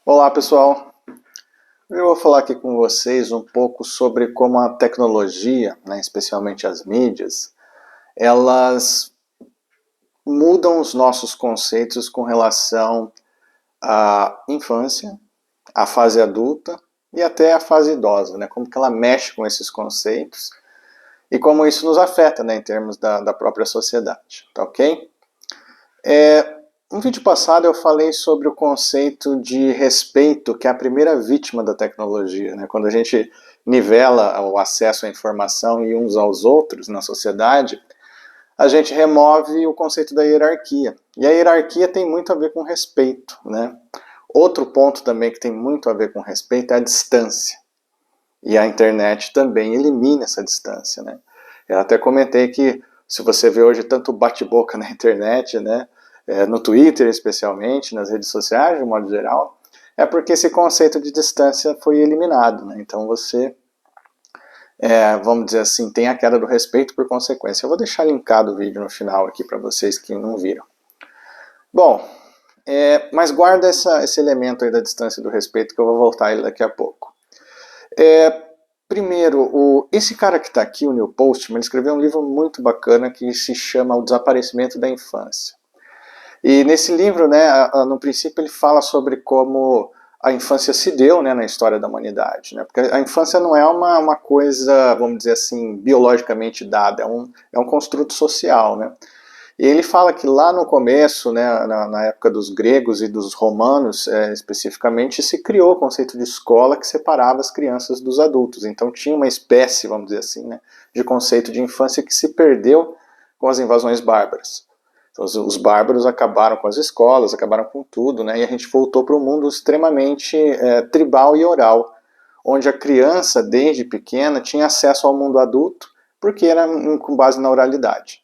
Olá pessoal, eu vou falar aqui com vocês um pouco sobre como a tecnologia, especialmente as mídias, elas mudam os nossos conceitos com relação à infância, à fase adulta e até à fase idosa, como que ela mexe com esses conceitos e como isso nos afeta em termos da própria sociedade, tá ok? No vídeo passado eu falei sobre o conceito de respeito, que é a primeira vítima da tecnologia, Quando a gente nivela o acesso à informação e uns aos outros na sociedade, a gente remove o conceito da hierarquia. E a hierarquia tem muito a ver com respeito, Outro ponto também que tem muito a ver com respeito é a distância. E a internet também elimina essa distância, Eu até comentei que se você vê hoje tanto bate-boca na internet, no Twitter especialmente, nas redes sociais de um modo geral, é porque esse conceito de distância foi eliminado, Então você, vamos dizer assim, tem a queda do respeito por consequência. Eu vou deixar linkado o vídeo no final aqui para vocês que não viram. Bom, mas guarda esse elemento aí da distância e do respeito que eu vou voltar a ele daqui a pouco. Primeiro, esse cara que está aqui, o Neil Postman, ele escreveu um livro muito bacana que se chama O Desaparecimento da Infância. E nesse livro, no princípio, ele fala sobre como a infância se deu, na história da humanidade, Porque a infância não é uma coisa, vamos dizer assim, biologicamente dada, é um construto social, E ele fala que lá no começo, na época dos gregos e dos romanos, especificamente, se criou o conceito de escola que separava as crianças dos adultos. Então tinha uma espécie, vamos dizer assim, de conceito de infância que se perdeu com as invasões bárbaras. Então, os bárbaros acabaram com as escolas, acabaram com tudo, E a gente voltou para um mundo extremamente tribal e oral, onde a criança, desde pequena, tinha acesso ao mundo adulto, porque era com base na oralidade.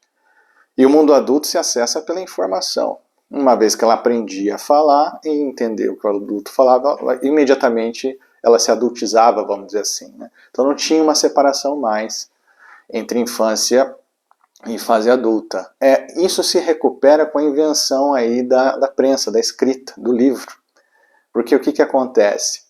E o mundo adulto se acessa pela informação. Uma vez que ela aprendia a falar e entender o que o adulto falava, imediatamente ela se adultizava, vamos dizer assim. Então não tinha uma separação mais entre infância e fase adulta. Isso se recupera com a invenção aí da prensa, da escrita, do livro. Porque o que acontece?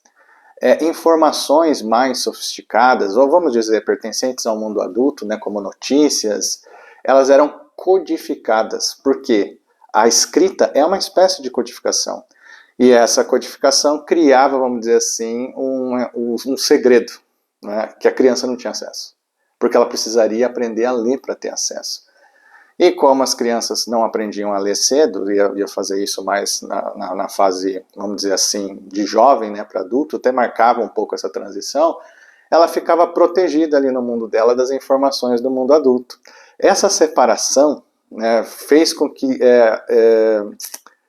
Informações mais sofisticadas, ou vamos dizer, pertencentes ao mundo adulto, como notícias, elas eram codificadas. Por quê? A escrita é uma espécie de codificação. E essa codificação criava, vamos dizer assim, um segredo, que a criança não tinha acesso. Porque ela precisaria aprender a ler para ter acesso. E como as crianças não aprendiam a ler cedo, ia fazer isso mais na fase, vamos dizer assim, de jovem para adulto, até marcava um pouco essa transição, ela ficava protegida ali no mundo dela das informações do mundo adulto. Essa separação fez com que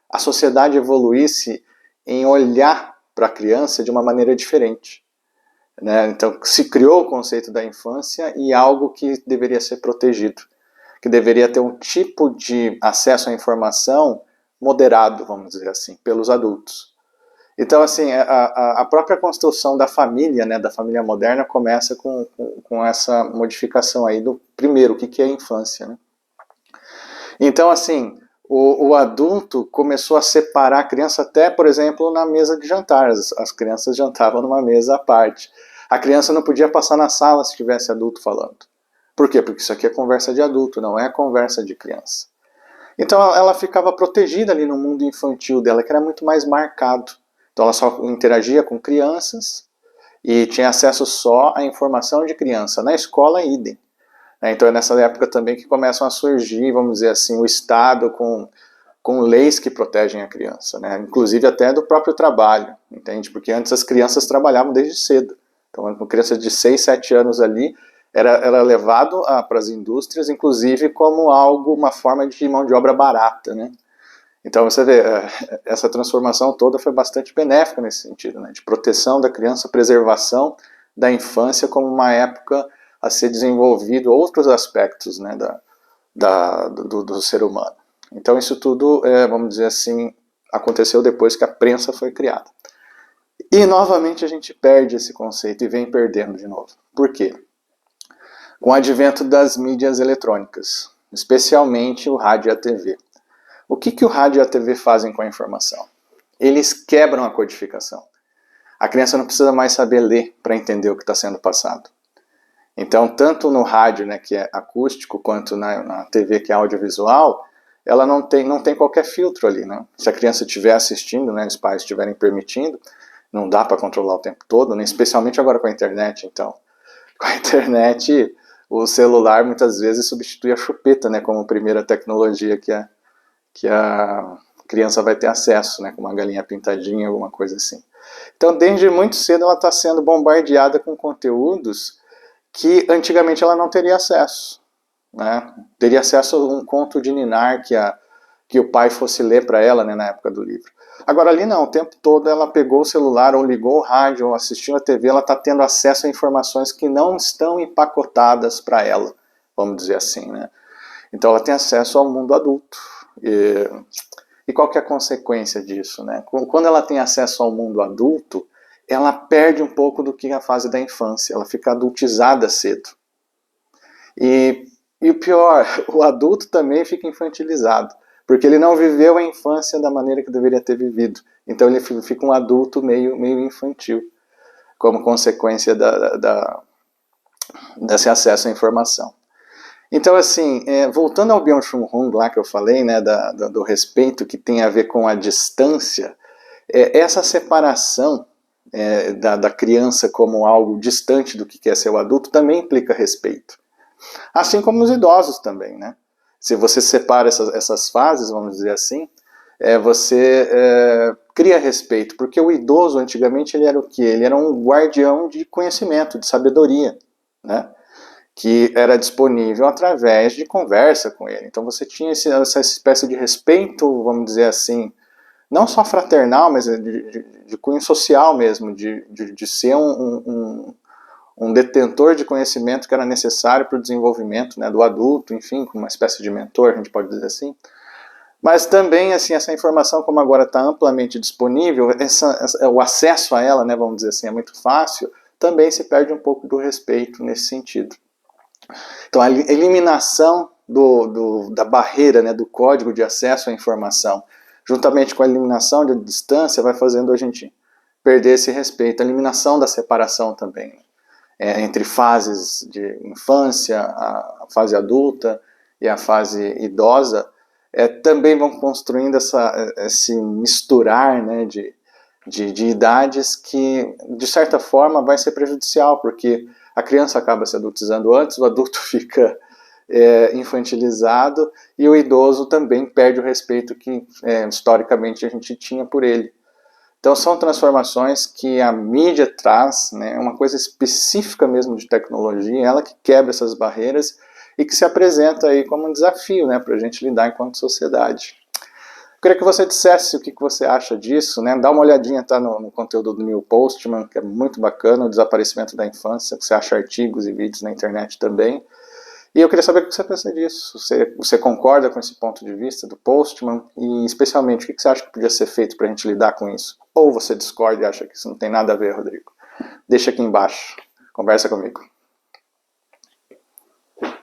a sociedade evoluísse em olhar para a criança de uma maneira diferente. Então se criou o conceito da infância e algo que deveria ser protegido, que deveria ter um tipo de acesso à informação moderado, vamos dizer assim, pelos adultos. Então, assim, a própria construção da família moderna, começa com essa modificação aí do primeiro, o que é a infância, Então, assim, o adulto começou a separar a criança até, por exemplo, na mesa de jantar. As crianças jantavam numa mesa à parte. A criança não podia passar na sala se tivesse adulto falando. Por quê? Porque isso aqui é conversa de adulto, não é conversa de criança. Então ela ficava protegida ali no mundo infantil dela, que era muito mais marcado. Então ela só interagia com crianças e tinha acesso só à informação de criança. Na escola, idem. Então é nessa época também que começam a surgir, vamos dizer assim, o Estado com leis que protegem a criança, Inclusive até do próprio trabalho, entende? Porque antes as crianças trabalhavam desde cedo. Então uma criança de 6, 7 anos ali era levado para as indústrias, inclusive como algo, uma forma de mão de obra barata, Então você vê, essa transformação toda foi bastante benéfica nesse sentido, de proteção da criança, preservação da infância como uma época a ser desenvolvido outros aspectos do ser humano. Então isso tudo, vamos dizer assim, aconteceu depois que a prensa foi criada. E novamente a gente perde esse conceito e vem perdendo de novo. Por quê? Com o advento das mídias eletrônicas, especialmente o rádio e a TV. O que o rádio e a TV fazem com a informação? eles quebram a codificação. A criança não precisa mais saber ler para entender o que está sendo passado. Então, tanto no rádio, né, que é acústico, quanto na TV, que é audiovisual, ela não tem qualquer filtro ali, né? Se a criança estiver assistindo, né, os pais estiverem permitindo, não dá para controlar o tempo todo, né, especialmente agora com a internet. Então, com a internet, o celular muitas vezes substitui a chupeta, né, como primeira tecnologia que a criança vai ter acesso, né, com uma galinha pintadinha, alguma coisa assim. Então, desde muito cedo, ela está sendo bombardeada com conteúdos que antigamente ela não teria acesso. Né? Teria acesso a um conto de ninar que o pai fosse ler para ela, né, na época do livro. Agora ali não, o tempo todo ela pegou o celular, ou ligou o rádio, ou assistiu a TV, ela está tendo acesso a informações que não estão empacotadas para ela, vamos dizer assim. Né? Então ela tem acesso ao mundo adulto. E qual que é a consequência disso? Né? Quando ela tem acesso ao mundo adulto, ela perde um pouco do que é a fase da infância, ela fica adultizada cedo. E o pior, o adulto também fica infantilizado, porque ele não viveu a infância da maneira que deveria ter vivido. Então ele fica um adulto meio infantil, como consequência desse acesso à informação. Então, assim, voltando ao Byung-Chul Han lá que eu falei, né, do respeito que tem a ver com a distância, essa separação da criança como algo distante do que é ser o adulto também implica respeito. Assim como os idosos também, né? Se você separa essas fases, vamos dizer assim, você cria respeito, porque o idoso antigamente ele era o quê? Ele era um guardião de conhecimento, de sabedoria, né? Que era disponível através de conversa com ele. Então você tinha essa espécie de respeito, vamos dizer assim, não só fraternal, mas de cunho social mesmo, de ser um detentor de conhecimento que era necessário para o desenvolvimento, né, do adulto, enfim, como uma espécie de mentor, a gente pode dizer assim. Mas também, assim, essa informação, como agora está amplamente disponível, o acesso a ela, né, vamos dizer assim, é muito fácil, também se perde um pouco do respeito nesse sentido. Então, a eliminação da barreira, né, do código de acesso à informação, juntamente com a eliminação da distância, vai fazendo a gente perder esse respeito. A eliminação da separação também, entre fases de infância, a fase adulta e a fase idosa, também vão construindo esse misturar, né, de idades que, de certa forma, vai ser prejudicial, porque a criança acaba se adultizando antes, o adulto fica infantilizado e o idoso também perde o respeito que historicamente a gente tinha por ele. Então são transformações que a mídia traz, né, uma coisa específica mesmo de tecnologia, ela que quebra essas barreiras e que se apresenta aí como um desafio, né, para a gente lidar enquanto sociedade. Eu queria que você dissesse o que você acha disso, né? Dá uma olhadinha, tá, no conteúdo do Neil Postman, que é muito bacana, o desaparecimento da infância, você acha artigos e vídeos na internet também. E eu queria saber o que você pensa disso. Você concorda com esse ponto de vista do Postman? E especialmente, o que você acha que podia ser feito para a gente lidar com isso? Ou você discorda e acha que isso não tem nada a ver, Rodrigo? Deixa aqui embaixo. Conversa comigo.